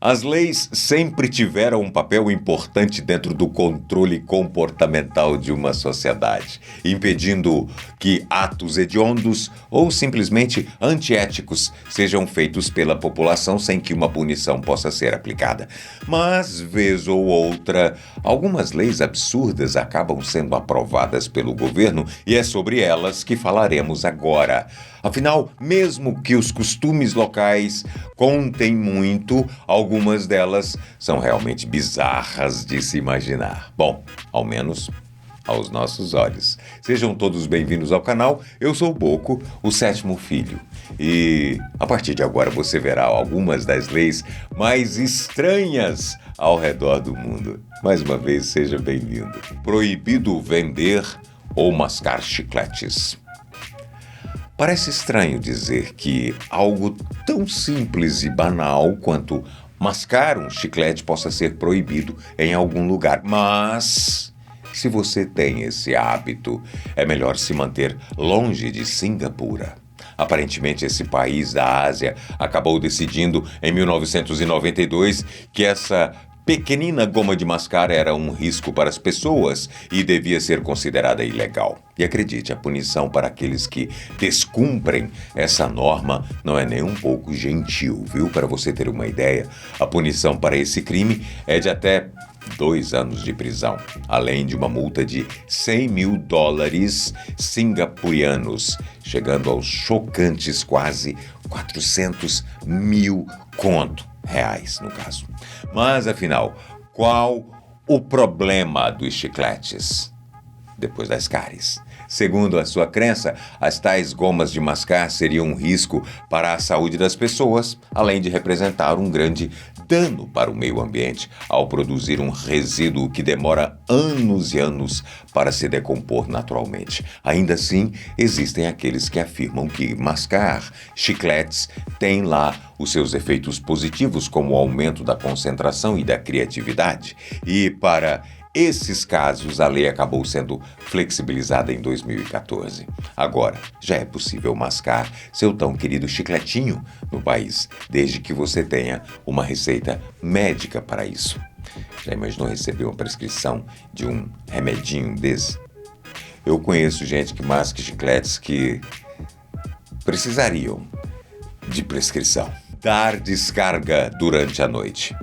As leis sempre tiveram um papel importante dentro do controle comportamental de uma sociedade, impedindo que atos hediondos ou simplesmente antiéticos sejam feitos pela população sem que uma punição possa ser aplicada. Mas, vez ou outra, algumas leis absurdas acabam sendo aprovadas pelo governo e é sobre elas que falaremos agora. Afinal, mesmo que os costumes locais contem muito, algumas delas são realmente bizarras de se imaginar. Bom, ao menos aos nossos olhos. Sejam todos bem-vindos ao canal. Eu sou o Boco, o sétimo filho. E a partir de agora você verá algumas das leis mais estranhas ao redor do mundo. Mais uma vez, seja bem-vindo. Proibido vender ou mascar chicletes. Parece estranho dizer que algo tão simples e banal quanto mascar um chiclete possa ser proibido em algum lugar, mas se você tem esse hábito, é melhor se manter longe de Singapura. Aparentemente, esse país da Ásia acabou decidindo em 1992 que essa pequenina goma de mascar era um risco para as pessoas e devia ser considerada ilegal. E acredite, a punição para aqueles que descumprem essa norma não é nem um pouco gentil, viu? Para você ter uma ideia, a punição para esse crime é de até 2 anos de prisão, além de uma multa de $100.000 singapurianos, chegando aos chocantes quase 400 mil reais, no caso. Mas, afinal, qual o problema dos chicletes? Depois das cáries. Segundo a sua crença, as tais gomas de mascar seriam um risco para a saúde das pessoas, além de representar um grande dano para o meio ambiente, ao produzir um resíduo que demora anos e anos para se decompor naturalmente. Ainda assim, existem aqueles que afirmam que mascar chicletes tem lá os seus efeitos positivos, como o aumento da concentração e da criatividade. E para esses casos, a lei acabou sendo flexibilizada em 2014. Agora, já é possível mascar seu tão querido chicletinho no país, desde que você tenha uma receita médica para isso. Já imaginou receber uma prescrição de um remedinho desse? Eu conheço gente que masca chicletes que precisariam de prescrição. Dar descarga durante a noite.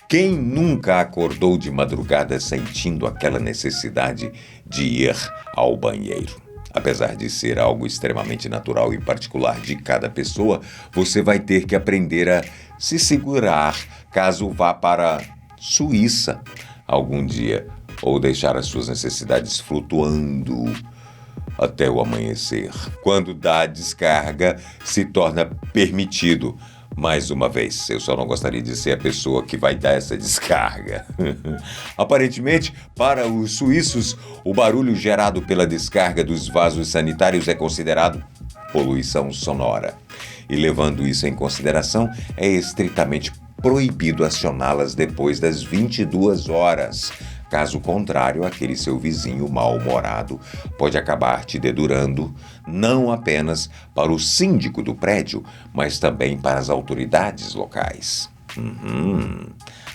Quem nunca acordou de madrugada sentindo aquela necessidade de ir ao banheiro? Apesar de ser algo extremamente natural e particular de cada pessoa, você vai ter que aprender a se segurar caso vá para Suíça algum dia ou deixar as suas necessidades flutuando até o amanhecer. Quando dá descarga, se torna permitido. Mais uma vez, eu só não gostaria de ser a pessoa que vai dar essa descarga. Aparentemente, para os suíços, o barulho gerado pela descarga dos vasos sanitários é considerado poluição sonora. E levando isso em consideração, é estritamente proibido acioná-las depois das 22 horas. Caso contrário, aquele seu vizinho mal-humorado pode acabar te dedurando, não apenas para o síndico do prédio, mas também para as autoridades locais.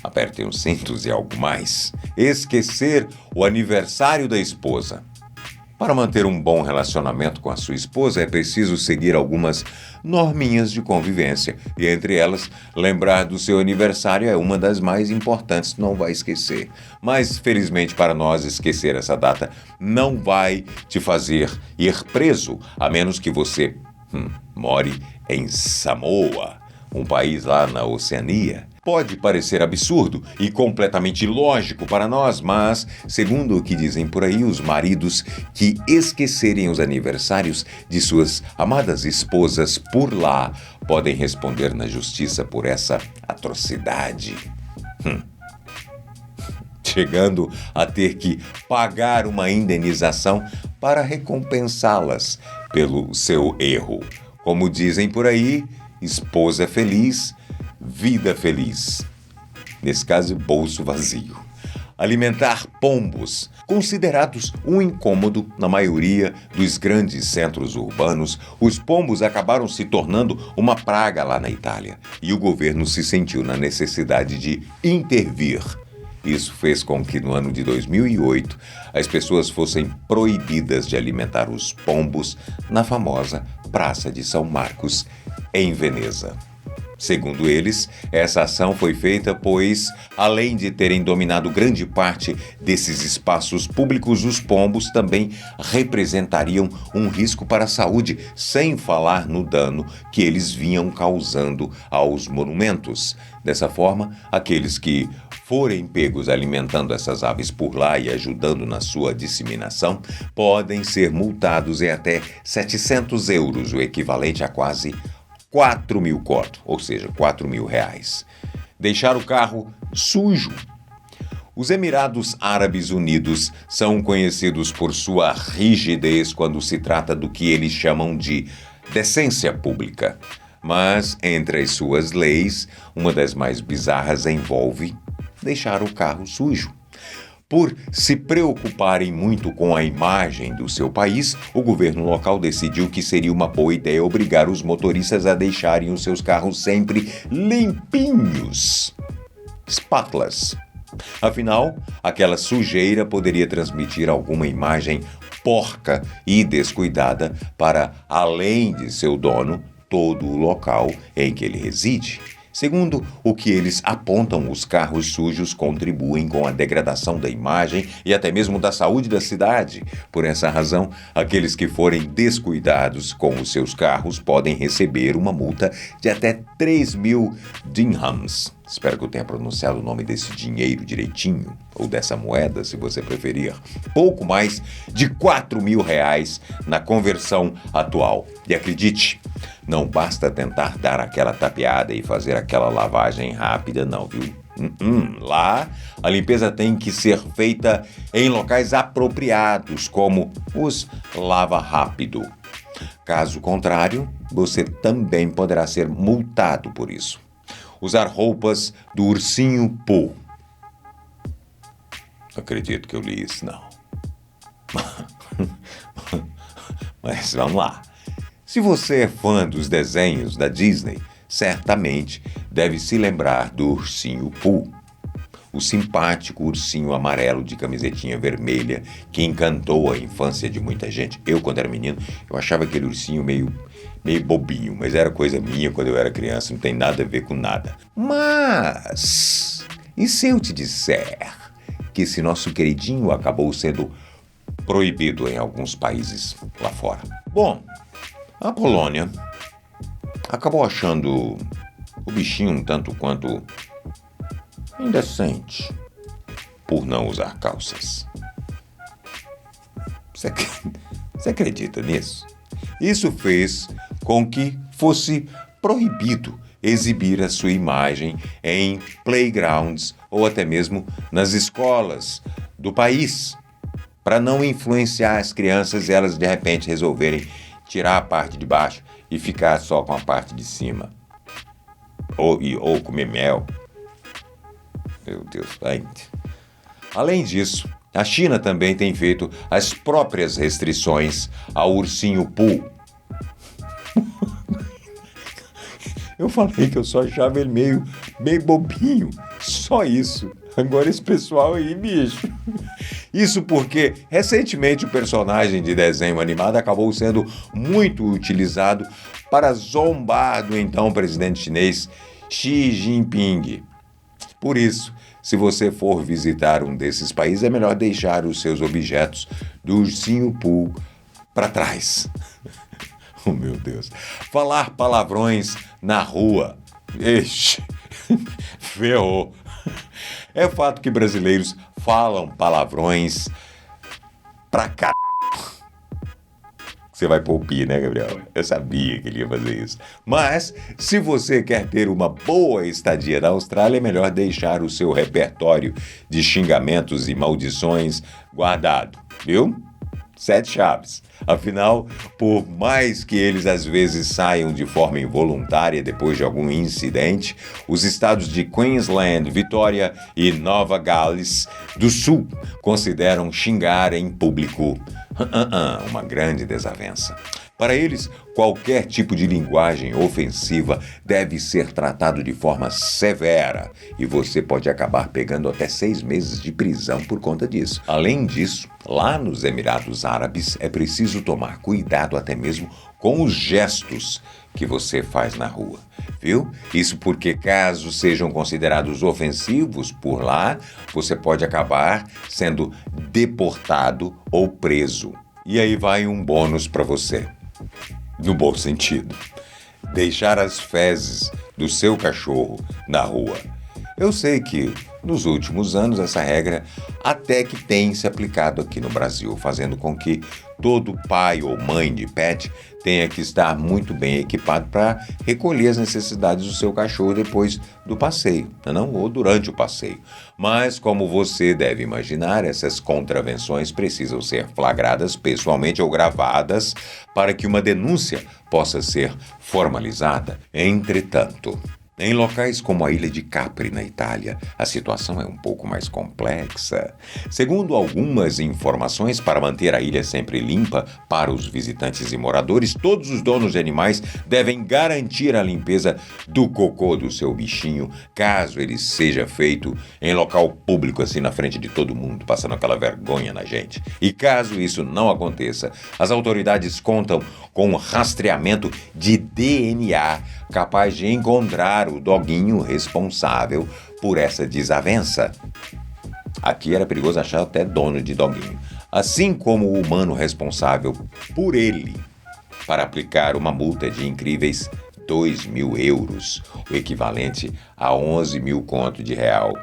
Apertem os cintos e algo mais. Esquecer o aniversário da esposa. Para manter um bom relacionamento com a sua esposa, é preciso seguir algumas norminhas de convivência. E entre elas, lembrar do seu aniversário é uma das mais importantes, não vai esquecer. Mas, felizmente para nós, esquecer essa data não vai te fazer ir preso, a menos que você more em Samoa, um país lá na Oceania. Pode parecer absurdo e completamente ilógico para nós, mas, segundo o que dizem por aí, os maridos que esquecerem os aniversários de suas amadas esposas por lá podem responder na justiça por essa atrocidade. Chegando a ter que pagar uma indenização para recompensá-las pelo seu erro. Como dizem por aí, esposa feliz, vida feliz. Nesse caso, bolso vazio. alimentar pombos, considerados um incômodo na maioria dos grandes centros urbanos. Os pombos acabaram se tornando uma praga lá na Itália e o governo se sentiu na necessidade de intervir. Isso fez com que no ano de 2008 as pessoas fossem proibidas de alimentar os pombos na famosa Praça de São Marcos, em Veneza. Segundo eles, essa ação foi feita pois, além de terem dominado grande parte desses espaços públicos, os pombos também representariam um risco para a saúde, sem falar no dano que eles vinham causando aos monumentos. Dessa forma, aqueles que forem pegos alimentando essas aves por lá e ajudando na sua disseminação, podem ser multados em até 700 euros, o equivalente a quase 4 mil conto, ou seja, 4 mil reais. Deixar o carro sujo. Os Emirados Árabes Unidos são conhecidos por sua rigidez quando se trata do que eles chamam de decência pública. Mas, entre as suas leis, uma das mais bizarras envolve deixar o carro sujo. Por se preocuparem muito com a imagem do seu país, o governo local decidiu que seria uma boa ideia obrigar os motoristas a deixarem os seus carros sempre limpinhos. Spotless. Afinal, aquela sujeira poderia transmitir alguma imagem porca e descuidada para, além de seu dono, todo o local em que ele reside. Segundo o que eles apontam, os carros sujos contribuem com a degradação da imagem e até mesmo da saúde da cidade. Por essa razão, aqueles que forem descuidados com os seus carros podem receber uma multa de até 3.000 dirhams. Espero que eu tenha pronunciado o nome desse dinheiro direitinho, ou dessa moeda, se você preferir. Pouco mais de 4 mil reais na conversão atual. E acredite, não basta tentar dar aquela tapeada e fazer aquela lavagem rápida, não, viu? Lá, a limpeza tem que ser feita em locais apropriados, como os lava rápido. Caso contrário, você também poderá ser multado por isso. Usar roupas do ursinho Pooh. Acredito que eu li isso, não. Mas vamos lá. Se você é fã dos desenhos da Disney, certamente deve se lembrar do ursinho Pooh. O simpático ursinho amarelo de camisetinha vermelha que encantou a infância de muita gente. Eu, quando era menino, eu achava aquele ursinho meio bobinho, mas era coisa minha quando eu era criança, não tem nada a ver com nada. Mas, e se eu te disser que esse nosso queridinho acabou sendo proibido em alguns países lá fora? Bom, a Polônia acabou achando o bichinho um tanto quanto indecente por não usar calças. Você acredita nisso? Isso fez com que fosse proibido exibir a sua imagem em playgrounds ou até mesmo nas escolas do país, para não influenciar as crianças e elas de repente resolverem tirar a parte de baixo e ficar só com a parte de cima. Ou comer mel. Meu Deus, além disso, a China também tem feito as próprias restrições ao ursinho Pooh. Eu falei que eu só achava ele meio bobinho, só isso. Agora esse pessoal aí, bicho. Isso porque, recentemente, o personagem de desenho animado acabou sendo muito utilizado para zombar do então presidente chinês Xi Jinping. Por isso, se você for visitar um desses países, é melhor deixar os seus objetos do ursinho Pooh para trás. Oh, meu Deus. Falar palavrões na rua. Ixi, ferrou. É fato que brasileiros falam palavrões pra cá. Você vai pôr o pi, né, Gabriel? Eu sabia que ele ia fazer isso. Mas, se você quer ter uma boa estadia na Austrália, é melhor deixar o seu repertório de xingamentos e maldições guardado, viu? 7 chaves. Afinal, por mais que eles às vezes saiam de forma involuntária depois de algum incidente, os estados de Queensland, Vitória e Nova Gales do Sul consideram xingar em público uma grande desavença. Para eles, qualquer tipo de linguagem ofensiva deve ser tratado de forma severa e você pode acabar pegando até 6 meses de prisão por conta disso. Além disso, lá nos Emirados Árabes é preciso tomar cuidado até mesmo com os gestos que você faz na rua, viu? Isso porque caso sejam considerados ofensivos por lá, você pode acabar sendo deportado ou preso. E aí vai um bônus para você. No bom sentido. Deixar as fezes do seu cachorro na rua. Eu sei que, nos últimos anos, essa regra até que tem se aplicado aqui no Brasil, fazendo com que todo pai ou mãe de pet tenha que estar muito bem equipado para recolher as necessidades do seu cachorro depois do passeio, não? Ou durante o passeio. Mas, como você deve imaginar, essas contravenções precisam ser flagradas pessoalmente ou gravadas para que uma denúncia possa ser formalizada. Entretanto, em locais como a ilha de Capri, na Itália, a situação é um pouco mais complexa. Segundo algumas informações, para manter a ilha sempre limpa para os visitantes e moradores, todos os donos de animais devem garantir a limpeza do cocô do seu bichinho, caso ele seja feito em local público, assim na frente de todo mundo, passando aquela vergonha na gente. E caso isso não aconteça, as autoridades contam com um rastreamento de DNA capaz de encontrar o doguinho responsável por essa desavença. Aqui era perigoso achar até dono de doguinho. Assim como o humano responsável por ele, para aplicar uma multa de incríveis 2.000 euros, o equivalente a 11 mil conto de real.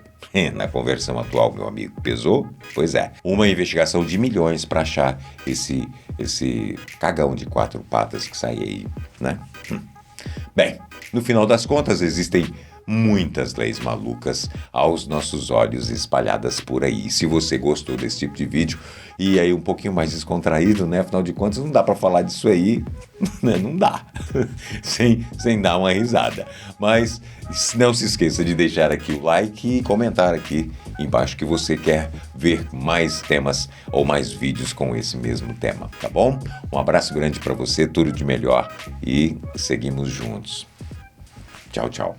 Na conversão atual, meu amigo, pesou? Pois é. Uma investigação de milhões para achar esse cagão de 4 patas que sai aí, né? Bem, no final das contas, existem muitas leis malucas aos nossos olhos espalhadas por aí. Se você gostou desse tipo de vídeo e aí um pouquinho mais descontraído, né? Afinal de contas, não dá para falar disso aí, né? Não dá, sem dar uma risada. Mas não se esqueça de deixar aqui o like e comentar aqui embaixo que você quer ver mais temas ou mais vídeos com esse mesmo tema, tá bom? Um abraço grande para você, tudo de melhor e seguimos juntos. Tchau, tchau.